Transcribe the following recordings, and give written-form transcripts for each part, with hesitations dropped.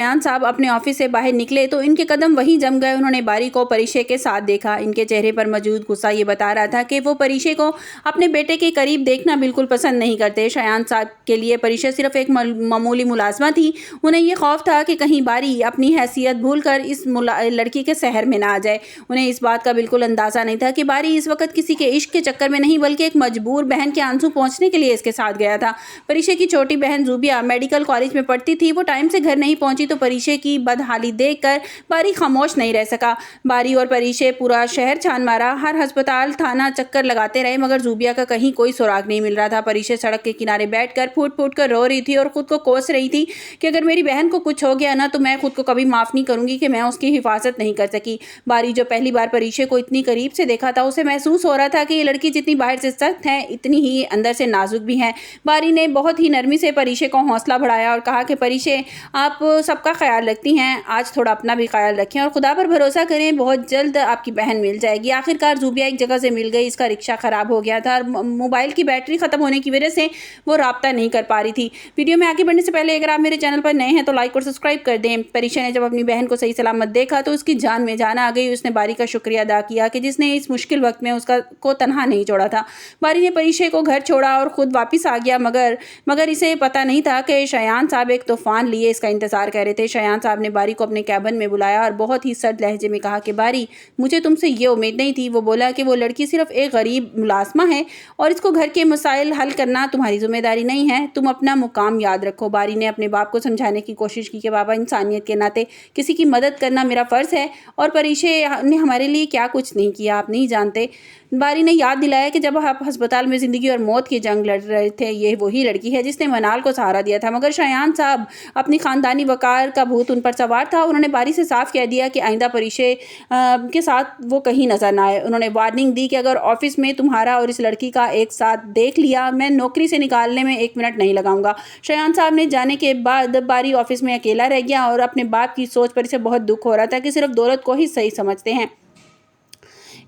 अयान साहब अपने ऑफिस से बाहर निकले तो इनके कदम वहीं जम गए। उन्होंने बारी को परिशे के साथ देखा। इनके चेहरे पर मौजूद गुस्सा ये बता रहा था कि वो परिशे को अपने बेटे के करीब देखना बिल्कुल पसंद नहीं करते। अयान साहब के लिए परिशे सिर्फ एक मामूली मुलाजमा थी। उन्हें ये खौफ था कि कहीं बारी अपनी हैसियत भूलकर इस लड़की के शहर में ना आ जाए। उन्हें इस बात का बिल्कुल अंदाजा नहीं था कि बारी इस वक्त किसी के इश्क के चक्कर में नहीं बल्कि एक मजबूर बहन के आंसू पहुंचने के लिए इसके साथ गया था। परिशे की छोटी बहन जूबिया मेडिकल कॉलेज में पढ़ती थी। वो टाइम से घर नहीं पहुंची तो परिशे की बदहाली देखकर बारी खामोश नहीं रह सका। बारी और परिशे पूरा शहर छान मारा, हर अस्पताल थाना चक्कर लगाते रहे, मगर जूबिया का कहीं कोई सुराग नहीं मिल रहा था। परिशे सड़क के किनारे बैठकर फूट फूट कर रो रही थी और खुद को कोस रही थी कि अगर मेरी बहन को कुछ हो गया ना तो मैं खुद को कभी माफ नहीं करूंगी कि मैं उसकी हिफाजत नहीं कर सकी। बारी जो पहली बार परिशे को इतनी करीब से देखा था उसे महसूस हो रहा था कि ये लड़की जितनी बाहर से सख्त है इतनी ही अंदर से नाजुक भी है। बारी ने बहुत ही नरमी से परिशे को हौसला बढ़ाया और कहा कि परिशे, आप सबका ख्याल रखती हैं, आज थोड़ा अपना भी ख्याल रखें और खुदा पर भरोसा करें, बहुत जल्द आपकी बहन मिल जाएगी। आखिरकार जूबिया एक जगह से मिल गई। इसका रिक्शा ख़राब हो गया था और मोबाइल की बैटरी ख़त्म होने की वजह से वो राब्ता नहीं कर पा रही थी। वीडियो में आगे बढ़ने से पहले अगर आप मेरे चैनल पर नए हैं तो लाइक और सब्सक्राइब कर दें। परिशे ने जब अपनी बहन को सही सलामत देखा तो उसकी जान में जान आ गई। उसने बारी का शुक्रिया अदा किया कि जिसने इस मुश्किल वक्त में उसका को तनहा नहीं छोड़ा था। बारी ने परिशे को घर छोड़ा और ख़ुद वापस आ गया, मगर इसे पता नहीं था कि अयान साहब एक तूफान लिए इसका इंतजार कर रहे थे। अयान साहब ने बारी को अपने कैबिन में बुलाया और बहुत ही सर्द लहजे में कहा कि बारी, मुझे तुमसे ये उम्मीद नहीं थी। वो बोला कि वो लड़की सिर्फ एक गरीब मुलाजमा है और इसको घर के मसाइल हल करना तुम्हारी जिम्मेदारी नहीं है। तुम अपना मुकाम याद रखो। बारी ने अपने बाप को समझाने की कोशिश की कि बाबा, इंसानियत के नाते किसी की मदद करना मेरा फ़र्ज़ है और परिशे ने हमारे लिए क्या कुछ नहीं किया, आप नहीं जानते। बारी ने याद दिलाया कि जब आप अस्पताल में ज़िंदगी और मौत की जंग लड़ रहे थे, ये वही लड़की है जिसने मनाल को सहारा दिया था। मगर अयान साहब अपनी ख़ानदानी वक़ार का भूत उन पर सवार था। उन्होंने बारी से साफ कह दिया कि आइंदा परिशे के साथ वो कहीं नज़र ना आए। उन्होंने वार्निंग दी कि अगर ऑफिस में तुम्हारा और इस लड़की का एक साथ देख लिया, मैं नौकरी से निकालने में 1 मिनट नहीं लगाऊंगा। अयान साहब ने जाने के बाद बारी ऑफिस में अकेला रह गया और अपने बाप की सोच पर इसे बहुत दुख हो रहा था कि सिर्फ दौलत को ही सही समझते हैं।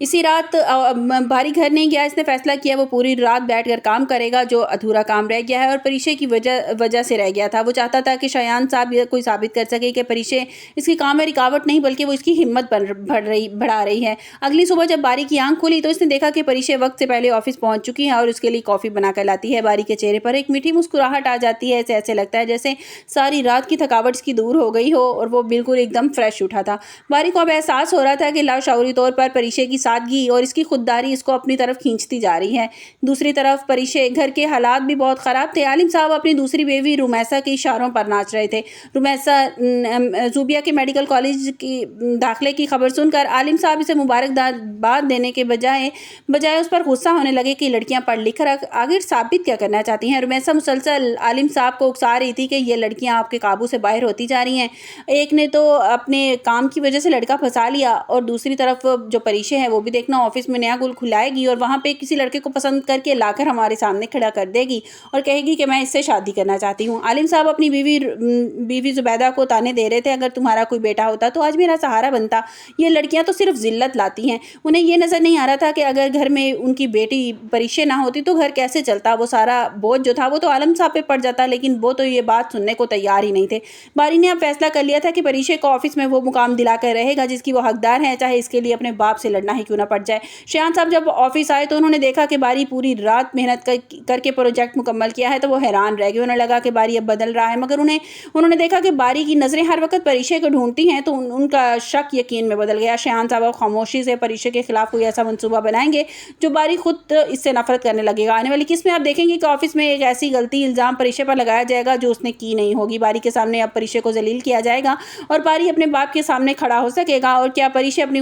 इसी रात बारी घर नहीं गया। इसने फैसला किया वो पूरी रात बैठकर काम करेगा जो अधूरा काम रह गया है और परिशे की वजह से रह गया था। वो चाहता था कि अयान साहब ये कोई साबित कर सके कि परिशे इसकी काम में रुकावट नहीं बल्कि वो इसकी हिम्मत बढ़ा रही है। अगली सुबह जब बारी की आंख खुली तो इसने देखा कि परिशे वक्त से पहले ऑफिस पहुंच चुकी है और उसके लिए कॉफ़ी बनाकर लाती है। बारी के चेहरे पर एक मीठी मुस्कुराहट आ जाती है। ऐसे लगता है जैसे सारी रात की थकावट इसकी दूर हो गई हो और वो बिल्कुल एकदम फ्रेश उठा था। बारी को अब एहसास हो रहा था कि लाशऊरी तौर पर परिशे की सादगी और इसकी खुददारी इसको अपनी तरफ खींचती जा रही है। दूसरी तरफ परिशे घर के हालात भी बहुत ख़राब थे। आलिम साहब अपनी दूसरी बेवी रुमैसा के इशारों पर नाच रहे थे। रुमैसा जूबिया के मेडिकल कॉलेज की दाखिले की खबर सुनकर आलिम साहब इसे मुबारकबाद देने के बजाय उस पर गुस्सा होने लगे कि लड़कियां पढ़ लिख कर आगे साबित क्या करना चाहती हैं। रुमैसा मुसलसल आलिम साहब को उकसा रही थी कि ये लड़कियां आपके काबू से बाहर होती जा रही हैं। एक ने तो अपने काम की वजह से लड़का फंसा लिया और दूसरी तरफ जो परिशे है वो भी देखना ऑफिस में नया गुल खुलाएगी और वहाँ पे किसी लड़के को पसंद करके लाकर हमारे सामने खड़ा कर देगी और कहेगी कि मैं इससे शादी करना चाहती हूँ। आलिम साहब अपनी बीवी जुबैदा को ताने दे रहे थे, अगर तुम्हारा कोई बेटा होता तो आज मेरा सहारा बनता। ये लड़कियाँ तो सिर्फ जिल्लत लाती हैं। उन्हें ये नज़र नहीं आ रहा था कि अगर घर में उनकी बेटी परिशे ना होती तो घर कैसे चलता। वो सारा बोझ जो था वो तो आलिम साहब पे पड़ जाता, लेकिन वो तो ये बात सुनने को तैयार ही नहीं थे। बारी ने अब फैसला कर लिया था कि परिशे को ऑफिस में वो मुकाम दिलाकर रहेगा जिसकी वो हकदार है, चाहे इसके लिए अपने बाप से लड़ना ही क्यों ना पड़ जाए। अयान साहब जब ऑफिस आए तो उन्होंने देखा कि बारी पूरी रात मेहनत करके प्रोजेक्ट मुकम्मल किया है तो वो हैरान रह गए। उन्हें लगा कि बारी अब बदल रहा है, मगर उन्होंने देखा कि बारी की नज़रें हर वक्त परिशे को ढूंढती हैं तो उनका शक यकीन में बदल गया। अयान साहब अब खामोशी से परिशे के खिलाफ कोई ऐसा मंसूबा बनाएंगे जो बारी खुद इससे नफरत करने लगेगा। आने वाली किस में आप देखेंगे कि ऑफिस में एक ऐसी गलती इल्ज़ाम परिशे पर लगाया जाएगा जो उसने की नहीं होगी। बारी के सामने अब परिशे को जलील किया जाएगा और बारी अपने बाप के सामने खड़ा हो सकेगा। और क्या परिशे अपनी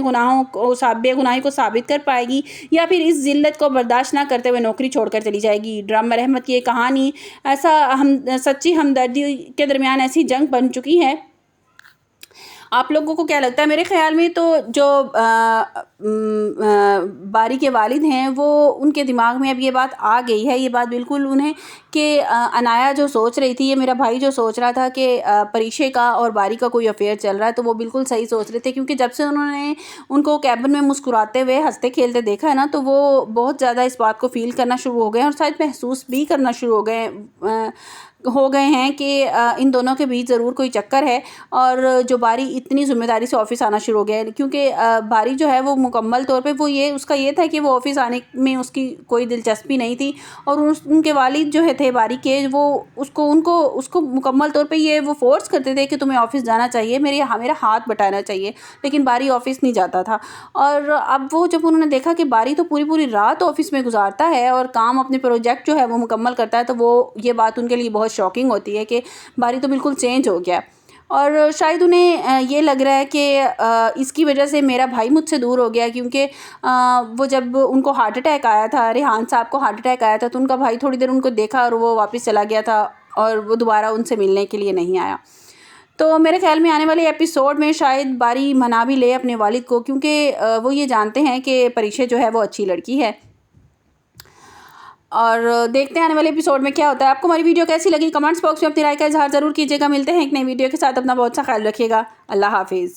बेगुनाही को साबित कर पाएगी या फिर इस जिल्लत को बर्दाश्त ना करते हुए नौकरी छोड़कर चली जाएगी। ड्रामा रहमत की ये कहानी सच्ची हमदर्दी के दरमियान ऐसी जंग बन चुकी है। आप लोगों को क्या लगता है? मेरे ख्याल में तो जो बारी के वालिद हैं वो उनके दिमाग में अब ये बात आ गई है, ये बात बिल्कुल उन्हें कि अनाया जो सोच रही थी, ये मेरा भाई जो सोच रहा था कि परिशे का और बारी का कोई अफेयर चल रहा है, तो वो बिल्कुल सही सोच रहे थे। क्योंकि जब से उन्होंने उनको कैबिन में मुस्कुराते हुए हंसते खेलते देखा है ना, तो वो बहुत ज़्यादा इस बात को फील करना शुरू हो गए और शायद महसूस भी करना शुरू हो गए हो गए हैं कि इन दोनों के बीच ज़रूर कोई चक्कर है और जो बारी इतनी ज़िम्मेदारी से ऑफ़िस आना शुरू हो गया है, क्योंकि बारी जो है वो मुकम्मल तौर पे वो ये उसका ये था कि वो ऑफ़िस आने में उसकी कोई दिलचस्पी नहीं थी और उनके वालिद जो है थे बारी के, वो उसको मुकम्मल तौर पे ये वो फ़ोर्स करते थे कि तुम्हें ऑफ़िस जाना चाहिए, मेरा हाथ बटाना चाहिए, लेकिन बारी ऑफ़िस नहीं जाता था। और अब वो जब उन्होंने देखा कि बारी तो पूरी रात ऑफ़िस में गुजारता है और काम अपने प्रोजेक्ट जो है वो मुकम्मल करता है, तो वो ये बात उनके लिए बहुत शॉकिंग होती है कि बारी तो बिल्कुल चेंज हो गया। और शायद उन्हें ये लग रहा है कि इसकी वजह से मेरा भाई मुझसे दूर हो गया, क्योंकि वो जब उनको हार्ट अटैक आया था, रेहान साहब को हार्ट अटैक आया था, तो उनका भाई थोड़ी देर उनको देखा और वो वापस चला गया था और वो दोबारा उनसे मिलने के लिए नहीं आया। तो मेरे ख़्याल में आने वाले एपिसोड में शायद बारी मना भी ले अपने वालिद को, क्योंकि वो ये जानते हैं कि परीक्षा जो है वो अच्छी लड़की है। और देखते हैं आने वाले एपिसोड में क्या होता है। आपको हमारी वीडियो कैसी लगी कमेंट्स बॉक्स में अपनी राय का इज़हार ज़रूर कीजिएगा। मिलते हैं एक नई वीडियो के साथ। अपना बहुत सा ख्याल रखिएगा। अल्लाह हाफिज़।